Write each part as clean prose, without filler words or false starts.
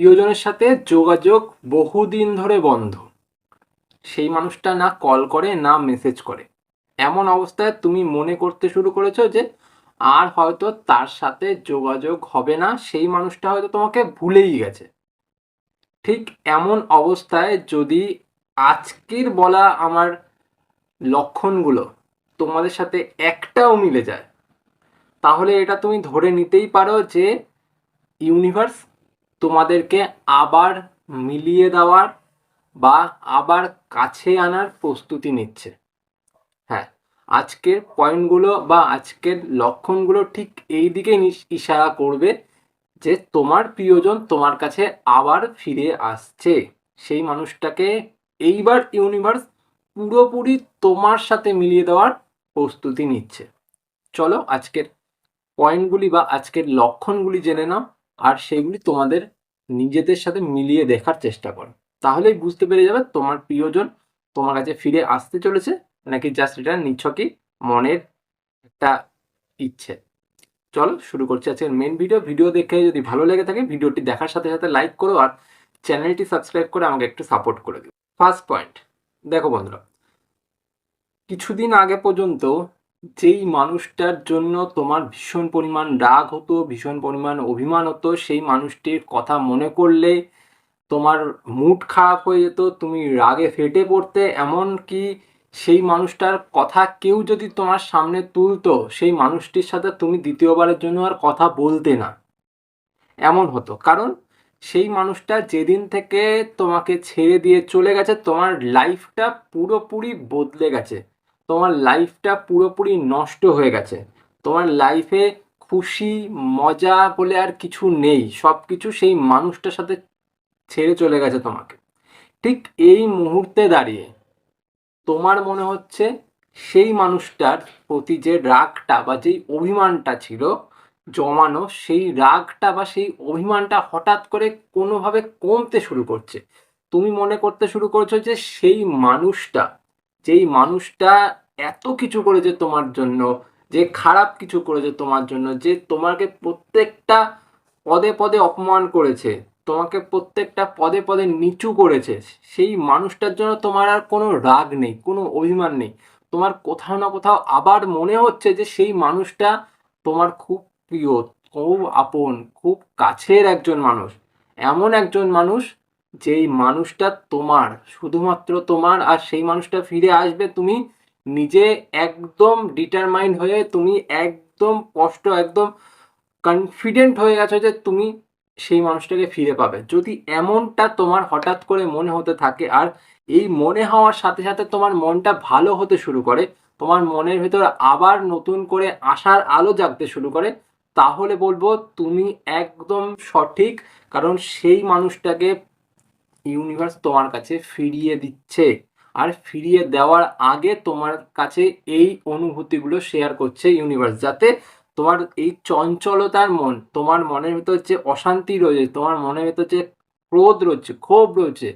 প্রিয়জনের সাথে যোগাযোগ বহুদিন ধরে বন্ধ। সেই মানুষটা না কল করে না মেসেজ করে। এমন অবস্থায় তুমি মনে করতে শুরু করেছো যে আর হয়তো তার সাথে যোগাযোগ হবে না, সেই মানুষটা হয়তো তোমাকে ভুলেই গেছে। ঠিক এমন অবস্থায় যদি আজকের বলা আমার লক্ষণগুলো তোমাদের সাথে একটাও মিলে যায়, তাহলে এটা তুমি ধরে নিতেই পারো যে ইউনিভার্স তোমাদেরকে আবার মিলিয়ে দেওয়ার বা আবার কাছে আনার প্রস্তুতি নিচ্ছে। হ্যাঁ, আজকের পয়েন্টগুলো বা আজকের লক্ষণগুলো ঠিক এই দিকে ইশারা করবে যে তোমার প্রিয়জন তোমার কাছে আবার ফিরে আসছে। সেই মানুষটাকে এইবার ইউনিভার্স পুরোপুরি তোমার সাথে মিলিয়ে দেওয়ার প্রস্তুতি নিচ্ছে। চলো আজকের পয়েন্টগুলি বা আজকের লক্ষণগুলি জেনে নাও, আর সেগুলি তোমাদের নিজেদের সাথে মিলিয়ে দেখার চেষ্টা করো। তাহলেই বুঝতে পেরে যাবে তোমার প্রিয়জন তোমার কাছে ফিরে আসতে চলেছে নাকি জাস্ট এটা নিছকই মনের একটা ইচ্ছে। চলো শুরু করছি আজকের মেন ভিডিও দেখে যদি ভালো লেগে থাকে ভিডিওটি দেখার সাথে সাথে লাইক করো আর চ্যানেলটি সাবস্ক্রাইব করে আমাকে একটু সাপোর্ট করে দিও। ফার্স্ট পয়েন্ট, দেখো বন্ধুরা, কিছুদিন আগে পর্যন্ত যেই মানুষটার জন্য তোমার ভীষণ পরিমাণ রাগ হতো, ভীষণ পরিমাণ অভিমান হতো, সেই মানুষটির কথা মনে করলে তোমার মুড খারাপ হয়ে যেত, তুমি রাগে ফেটে পড়তে, এমনকি সেই মানুষটার কথা কেউ যদি তোমার সামনে তুলতো সেই মানুষটির সাথে তুমি দ্বিতীয়বারের জন্য আর কথা বলতে না, এমন হতো। কারণ সেই মানুষটা যেদিন থেকে তোমাকে ছেড়ে দিয়ে চলে গেছে তোমার লাইফটা পুরোপুরি বদলে গেছে, তোমার লাইফটা পুরোপুরি নষ্ট হয়ে গেছে, তোমার লাইফে খুশি মজা বলে আর কিছু নেই, সব কিছু সেই মানুষটার সাথে ছেড়ে চলে গেছে তোমাকে। ঠিক এই মুহূর্তে দাঁড়িয়ে তোমার মনে হচ্ছে সেই মানুষটার প্রতি যে রাগটা বা যেই অভিমানটা ছিল জমানো, সেই রাগটা বা সেই অভিমানটা হঠাৎ করে কোনোভাবে কমতে শুরু করছে। তুমি মনে করতে শুরু করছো যে সেই মানুষটা, যেই মানুষটা এত কিছু করেছে তোমার জন্য, যে খারাপ কিছু করেছে তোমার জন্য, যে তোমাকে প্রত্যেকটা পদে পদে অপমান করেছে, তোমাকে প্রত্যেকটা পদে পদে নিচু করেছে, সেই মানুষটার জন্য তোমার আর কোনো রাগ নেই, কোনো অভিমান নেই। তোমার কোথাও না কোথাও আবার মনে হচ্ছে যে সেই মানুষটা তোমার খুব প্রিয়, খুব আপন, খুব কাছের একজন মানুষ, এমন একজন মানুষ যেই মানুষটা তোমার, শুধুমাত্র তোমার, আর সেই মানুষটা ফিরে আসবে তুমি নিজে একদম ডিটারমাইন্ড হয়ে, তুমি একদম একদম কনফিডেন্ট হয়ে গেছো যে তুমি সেই মানুষটাকে ফিরে পাবে। যদি এমনটা তোমার হঠাৎ করে মনে হতে থাকে আর এই মনে হওয়ার সাথে সাথে তোমার মনটা ভালো হতে শুরু করে, তোমার মনের ভেতর আবার নতুন করে আশার আলো জাগতে শুরু করে, তাহলে বলবো তুমি একদম সঠিক। কারণ সেই মানুষটাকে ইউনিভার্স তোমার কাছে ফিরিয়ে দিচ্ছে, আর ফিরিয়ে দেওয়ার আগে তোমার কাছে এই অনুভূতিগুলো শেয়ার করছে ইউনিভার্স, যাতে তোমার এই চঞ্চলতার মন, তোমার মনের ভেতর যে অশান্তি রয়েছে, তোমার মনের ভেতর যে ক্রোধ রয়েছে, ক্ষোভ রয়েছে,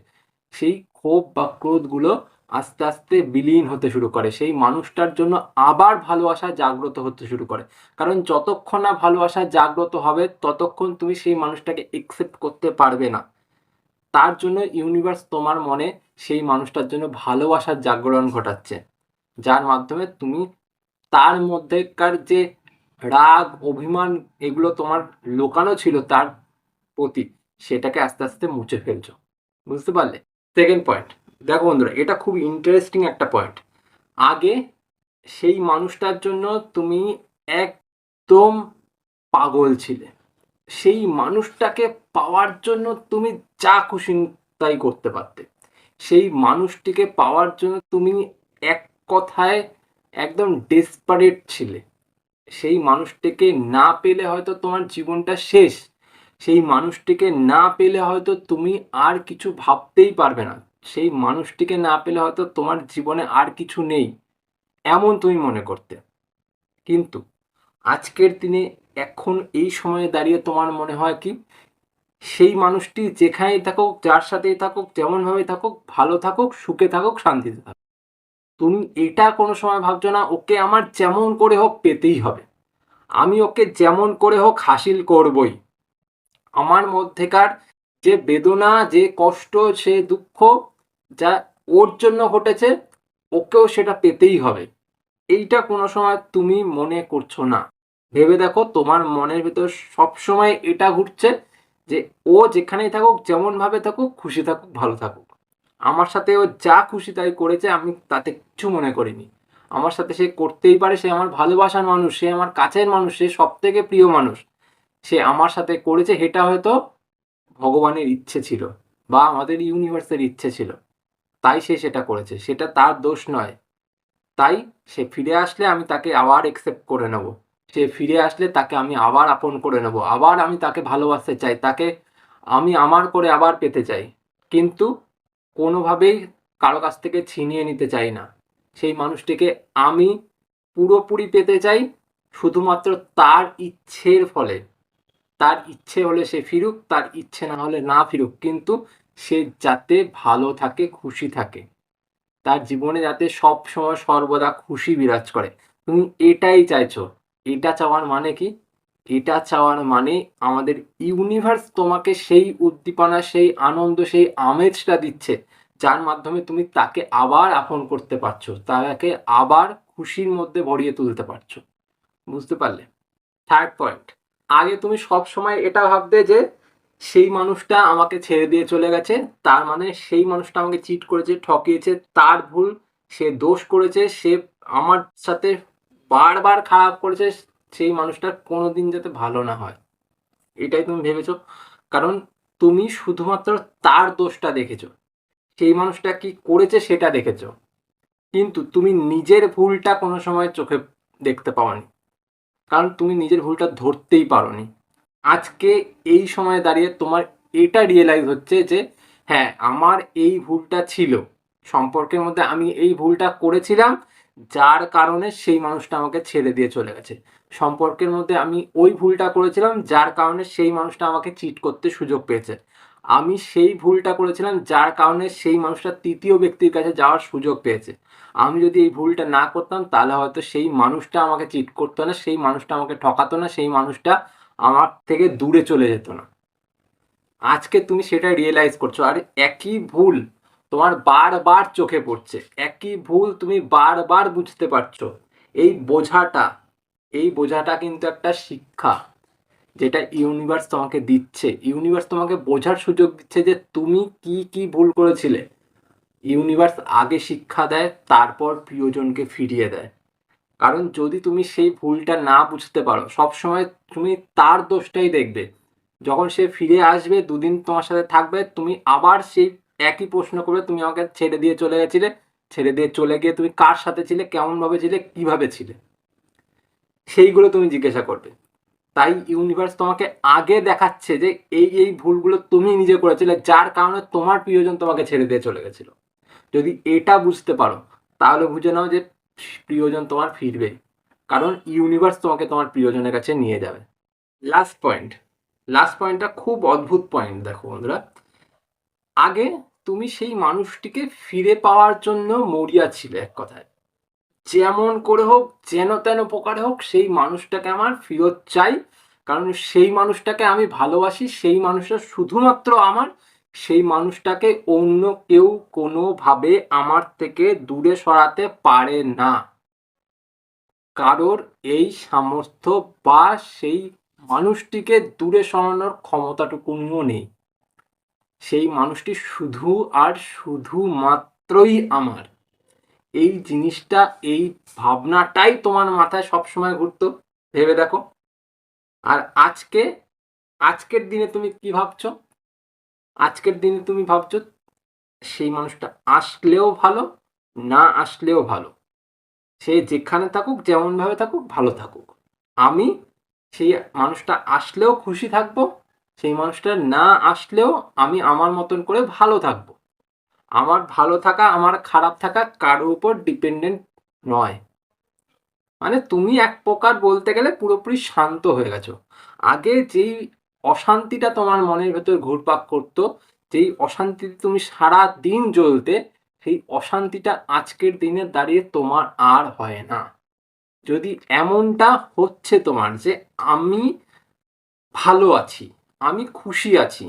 সেই ক্ষোভ বা ক্রোধগুলো আস্তে আস্তে বিলীন হতে শুরু করে, সেই মানুষটার জন্য আবার ভালোবাসা জাগ্রত হতে শুরু করে। কারণ যতক্ষণ না ভালোবাসা জাগ্রত হবে ততক্ষণ তুমি সেই মানুষটাকে একসেপ্ট করতে পারবে না। তার জন্য ইউনিভার্স তোমার মনে সেই মানুষটার জন্য ভালোবাসার জাগরণ ঘটাচ্ছে, যার মাধ্যমে তুমি তার মধ্যেকার যে রাগ অভিমান এগুলো তোমার লুকানো ছিল তার প্রতি, সেটাকে আস্তে আস্তে মুছে ফেলছো। বুঝতে পারলে? সেকেন্ড পয়েন্ট, দেখো বন্ধুরা, এটা খুব ইন্টারেস্টিং একটা পয়েন্ট। আগে সেই মানুষটার জন্য তুমি একদম পাগল ছিলে, সেই মানুষটাকে পাওয়ার জন্য তুমি যা খুশি তাই করতে পারতে, সেই মানুষটিকে পাওয়ার জন্য তুমি এক কথায় একদম ডেসপারেট ছিলে। সেই মানুষটিকে না পেলে হয়তো তোমার জীবনটা শেষ, সেই মানুষটিকে না পেলে হয়তো তুমি আর কিছু ভাবতেই পারবে না, সেই মানুষটিকে না পেলে হয়তো তোমার জীবনে আর কিছু নেই, এমন তুমি মনে করতে। কিন্তু আজকের দিনে এখন এই সময়ে দাঁড়িয়ে তোমার মনে হয় কি, সেই মানুষটি যেখানেই থাকুক, যার সাথেই থাকুক, যেমনভাবেই থাকুক, ভালো থাকুক, সুখে থাকুক, শান্তিতে থাকুক, তুমি এটা কোনো সময় ভাবছো না ওকে আমার যেমন করে হোক পেতেই হবে, আমি ওকে যেমন করে হোক হাসিল করবই, আমার মধ্যেকার যে বেদনা, যে কষ্ট, সে দুঃখ যা ওর জন্য ঘটেছে, ওকেও সেটা পেতেই হবে। এইটা কোনো সময় তুমি মনে করছো না। ভেবে দেখো তোমার মনের ভেতর সবসময় এটা ঘুরছে যে ও যেখানেই থাকুক, যেমন ভাবে থাকুক, খুশি থাকুক, ভালো থাকুক। আমার সাথে ও যা খুশি তাই করেছে, আমি তাতে কিচ্ছু মনে করিনি। আমার সাথে সে করতেই পারে, সে আমার ভালোবাসার মানুষ, সে আমার কাছের মানুষ, সে সব থেকে প্রিয় মানুষ। সে আমার সাথে করেছে, এটা হয়তো ভগবানের ইচ্ছে ছিল বা আমাদের ইউনিভার্সের ইচ্ছে ছিল, তাই সে সেটা করেছে, সেটা তার দোষ নয়। তাই সে ফিরে আসলে আমি তাকে আবার একসেপ্ট করে নেব, সে ফিরে আসলে তাকে আমি আবার আপন করে নেব, আবার আমি তাকে ভালোবাসতে চাই, তাকে আমি আমার করে আবার পেতে চাই। কিন্তু কোনোভাবেই কারো কাছ থেকে ছিনিয়ে নিতে চাই না। সেই মানুষটিকে আমি পুরোপুরি পেতে চাই, শুধুমাত্র তার ইচ্ছের ফলে। তার ইচ্ছে হলে সে ফিরুক, তার ইচ্ছে না হলে না ফিরুক, কিন্তু সে যাতে ভালো থাকে, খুশি থাকে, তার জীবনে যাতে সব সময় সর্বদা খুশি বিরাজ করে। তুমি এটাই চাইছো। এটা চাওয়ার মানে কি? এটা চাওয়ার মানে আমাদের ইউনিভার্স তোমাকে সেই উদ্দীপনা, সেই আনন্দ, সেই আমেজটা দিচ্ছে, যার মাধ্যমে তুমি তাকে আবার আপন করতে পারছো, তাকে আবার খুশির মধ্যে ভরিয়ে তুলতে পারছো। বুঝতে পারলে? থার্ড পয়েন্ট, আগে তুমি সব সময় এটা ভাবতে যে সেই মানুষটা আমাকে ছেড়ে দিয়ে চলে গেছে, তার মানে সেই মানুষটা আমাকে চিট করেছে, ঠকিয়েছে, তার ভুল, সে দোষ করেছে, সে আমার সাথে বারবার খারাপ করেছে, সেই মানুষটার কোনোদিন যাতে ভালো না হয়, এটাই তুমি ভেবেছো। কারণ তুমি শুধুমাত্র তার দোষটা দেখেছো, সেই মানুষটা কি করেছে সেটা দেখেছো, কিন্তু তুমি নিজের ভুলটা কোনো সময় চোখে দেখতে পাওনি, কারণ তুমি নিজের ভুলটা ধরতেই পারোনি। আজকে এই সময়ে দাঁড়িয়ে তোমার এটা রিয়েলাইজ হচ্ছে যে হ্যাঁ, আমার এই ভুলটা ছিল, সম্পর্কের মধ্যে আমি এই ভুলটা করেছিলাম, যার কারণে সেই মানুষটা আমাকে ছেড়ে দিয়ে চলে গেছে। সম্পর্কের মধ্যে আমি ওই ভুলটা করেছিলাম, যার কারণে সেই মানুষটা আমাকে চিট করতে সুযোগ পেয়েছে। আমি সেই ভুলটা করেছিলাম, যার কারণে সেই মানুষটা তৃতীয় ব্যক্তির কাছে যাওয়ার সুযোগ পেয়েছে। আমি যদি এই ভুলটা না করতাম, তাহলে হয়তো সেই মানুষটা আমাকে চিট করতো না, সেই মানুষটা আমাকে ঠকাতো না, সেই মানুষটা আমার থেকে দূরে চলে যেত না। আজকে তুমি সেটা রিয়েলাইজ করছো, আর একই ভুল তোমার বারবার চোখে পড়ছে, একই ভুল তুমি বারবার বুঝতে পারছো। এই বোঝাটা, এই বোঝাটা কিন্তু একটা শিক্ষা, যেটা ইউনিভার্স তোমাকে দিচ্ছে। ইউনিভার্স তোমাকে বোঝার সুযোগ দিচ্ছে যে তুমি কি কি ভুল করেছিলে। ইউনিভার্স আগে শিক্ষা দেয়, তারপর প্রিয়জনকে ফিরিয়ে দেয়। কারণ যদি তুমি সেই ভুলটা না বুঝতে পারো, সবসময় তুমি তার দোষটাই দেখবে। যখন সে ফিরে আসবে, দুদিন তোমার সাথে থাকবে, তুমি আবার সেই একই প্রশ্ন করবে, তুমি আমাকে ছেড়ে দিয়ে চলে গেছিলে, ছেড়ে দিয়ে চলে গিয়ে তুমি কার সাথে ছিলে, কেমনভাবে ছিলে, কিভাবে ছিলে, সেইগুলো তুমি জিজ্ঞাসা করবে। তাই ইউনিভার্স তোমাকে আগে দেখাচ্ছে যে এই এই ভুলগুলো তুমি নিজে করেছিলে, যার কারণে তোমার প্রিয়জন তোমাকে ছেড়ে দিয়ে চলে গেছিল। যদি এটা বুঝতে পারো, তাহলে বুঝে নাও যে প্রিয়জন তোমার ফিরবে, কারণ ইউনিভার্স তোমাকে তোমার প্রিয়জনের কাছে নিয়ে যাবে। লাস্ট পয়েন্ট, লাস্ট পয়েন্টটা খুব অদ্ভুত পয়েন্ট। দেখো বন্ধুরা, আগে তুমি সেই মানুষটিকে ফিরে পাওয়ার জন্য মরিয়া ছিলে, এক কথায় যেমন করে হোক, যেন তেন প্রকারে হোক, সেই মানুষটাকে আমার ফেরত চাই, কারণ সেই মানুষটাকে আমি ভালোবাসি, সেই মানুষটা শুধুমাত্র আমার, সেই মানুষটাকে অন্য কেউ কোনোভাবে আমার থেকে দূরে সরাতে পারে না। কারোর এই সামর্থ্য বা সেই মানুষটিকে দূরে সরানোর ক্ষমতাটুকুও নেই। সেই মানুষটি শুধু আর শুধুমাত্রই আমার। এই জিনিসটা, এই ভাবনাটাই তোমার মাথায় সবসময় ঘুরতো, ভেবে দেখো। আর আজকে, আজকের দিনে তুমি কি ভাবছো? আজকের দিনে তুমি ভাবছো সেই মানুষটা আসলেও ভালো, না আসলেও ভালো, সে যেখানে থাকুক, যেমনভাবে থাকুক, ভালো থাকুক। আমি সেই মানুষটা আসলেও খুশি থাকবো, সেই মানুষটা না আসলেও আমি আমার মতন করে ভালো থাকবো। আমার ভালো থাকা, আমার খারাপ থাকা কারোর উপর ডিপেন্ডেন্ট নয়। মানে তুমি এক প্রকার বলতে গেলে পুরোপুরি শান্ত হয়ে গেছো। আগে যেই অশান্তিটা তোমার মনের ভেতর ঘুরপাক করতো, যেই অশান্তিতে তুমি সারা দিন জ্বলতে, সেই অশান্তিটা আজকের দিনে দাঁড়িয়ে তোমার আর হয় না। যদি এমনটা হচ্ছে তোমার যে আমি ভালো আছি, আমি খুশি আছি,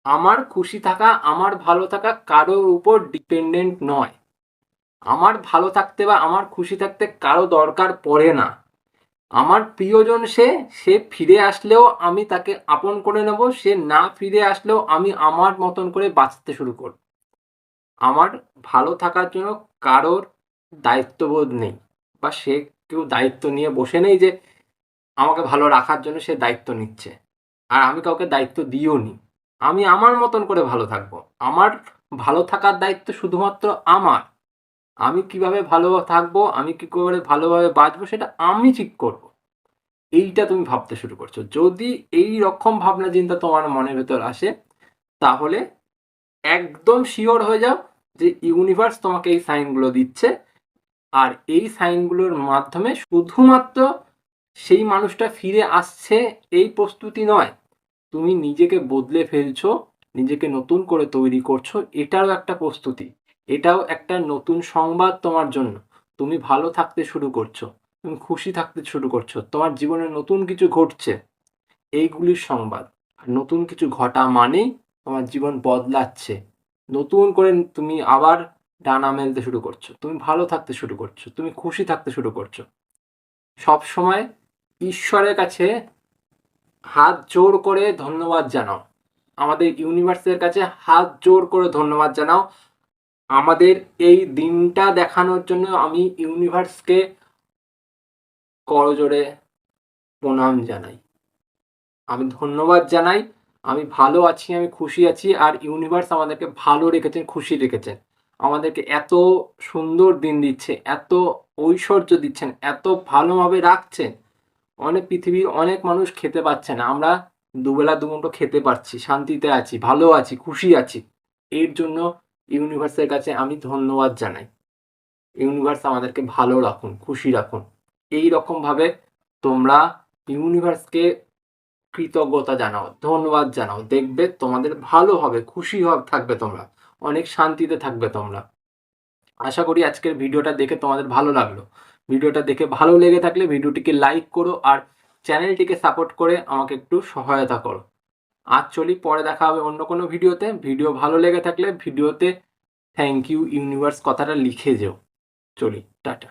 আমার খুশি থাকা, আমার ভালো থাকা কারোর উপর ডিপেন্ডেন্ট নয়। আমার ভালো থাকতে বা আমার খুশি থাকতে কারো দরকার পড়ে না। আমার প্রিয়জন সে, সে ফিরে আসলেও আমি তাকে আপন করে নেব, সে না ফিরে আসলেও আমি আমার মতন করে বাঁচতে শুরু করব। আমার ভালো থাকার জন্য কারোর দায়িত্ববোধ নেই, বা সে কেউ দায়িত্ব নিয়ে বসে নেই যে আমাকে ভালো রাখার জন্য সে দায়িত্ব নিচ্ছে। আর আমি কাউকে দায়িত্ব দিইও নি। আমি আমার মতন করে ভালো থাকবো। আমার ভালো থাকার দায়িত্ব শুধুমাত্র আমার। আমি কিভাবে ভালো থাকবো, আমি কি করে ভালোভাবে বাঁচবো, সেটা আমি ঠিক করব। এইটা তুমি ভাবতে শুরু করছো। যদি এই রকম ভাবনা চিন্তা তোমার মনের ভেতর আসে, তাহলে একদম শিওর হয়ে যাও যে ইউনিভার্স তোমাকে এই সাইনগুলো দিচ্ছে। আর এই সাইনগুলোর মাধ্যমে শুধুমাত্র সেই মানুষটা ফিরে আসছে এই প্রস্তুতি নয়, তুমি নিজেকে বদলে ফেলছো, নিজেকে নতুন করে তৈরি করছো, এটাও একটা প্রস্তুতি। এটাও একটা নতুন সংবাদ তোমার জন্য। তুমি ভালো থাকতে শুরু করছো, তুমি খুশি থাকতে শুরু করছো, তোমার জীবনে নতুন কিছু ঘটছে, এইগুলির সংবাদ। আর নতুন কিছু ঘটা মানেই তোমার জীবন বদলাচ্ছে। নতুন করে তুমি আবার ডানা মেলতে শুরু করছো, তুমি ভালো থাকতে শুরু করছো, তুমি খুশি থাকতে শুরু করছো। সব সময় ঈশ্বরের কাছে হাত জোর করে ধন্যবাদ জানাও। আমাদের ইউনিভার্সের কাছে হাত জোর করে ধন্যবাদ জানাও। আমাদের এই দিনটা দেখানোর জন্য আমি ইউনিভার্সকে করজোড়ে প্রণাম জানাই। আমি ধন্যবাদ জানাই। আমি ভালো আছি, আমি খুশি আছি, আর ইউনিভার্স আমাদেরকে ভালো রেখেছেন, খুশি রেখেছেন। আমাদেরকে এত সুন্দর দিন দিচ্ছে, এত ঐশ্বর্য দিচ্ছেন, এত ভালোভাবে রাখছেন। পৃথিবীর অনেক মানুষ খেতে পাচ্ছে না, আমরা দুবেলা দুমুঠো খেতে পারছি, শান্তিতে আছি, ভালো আছি, খুশি আছি। এর জন্য ইউনিভার্সের কাছে আমি ধন্যবাদ জানাই। ইউনিভার্স আমাদেরকে ভালো রাখুন, খুশি রাখুন। এই রকমভাবে তোমরা ইউনিভার্সকে কৃতজ্ঞতা জানাও, ধন্যবাদ জানাও, দেখবে তোমাদের ভালো হবে, খুশি হবে, থাকবে তোমরা, অনেক শান্তিতে থাকবে তোমরা। আশা করি আজকের ভিডিওটা দেখে তোমাদের ভালো লাগলো। ভিডিওটা দেখে ভালো লেগে থাকলে ভিডিওটিকে লাইক করো, আর চ্যানেলটিকে সাপোর্ট করে আমাকে একটু সহায়তা করো। আজ চলি, পরে দেখা হবে অন্য কোনো ভিডিওতে। ভিডিও ভালো লেগে থাকলে ভিডিওতে থ্যাংক ইউ ইউনিভার্স কথাটা লিখে যেও। চলি, টাটা।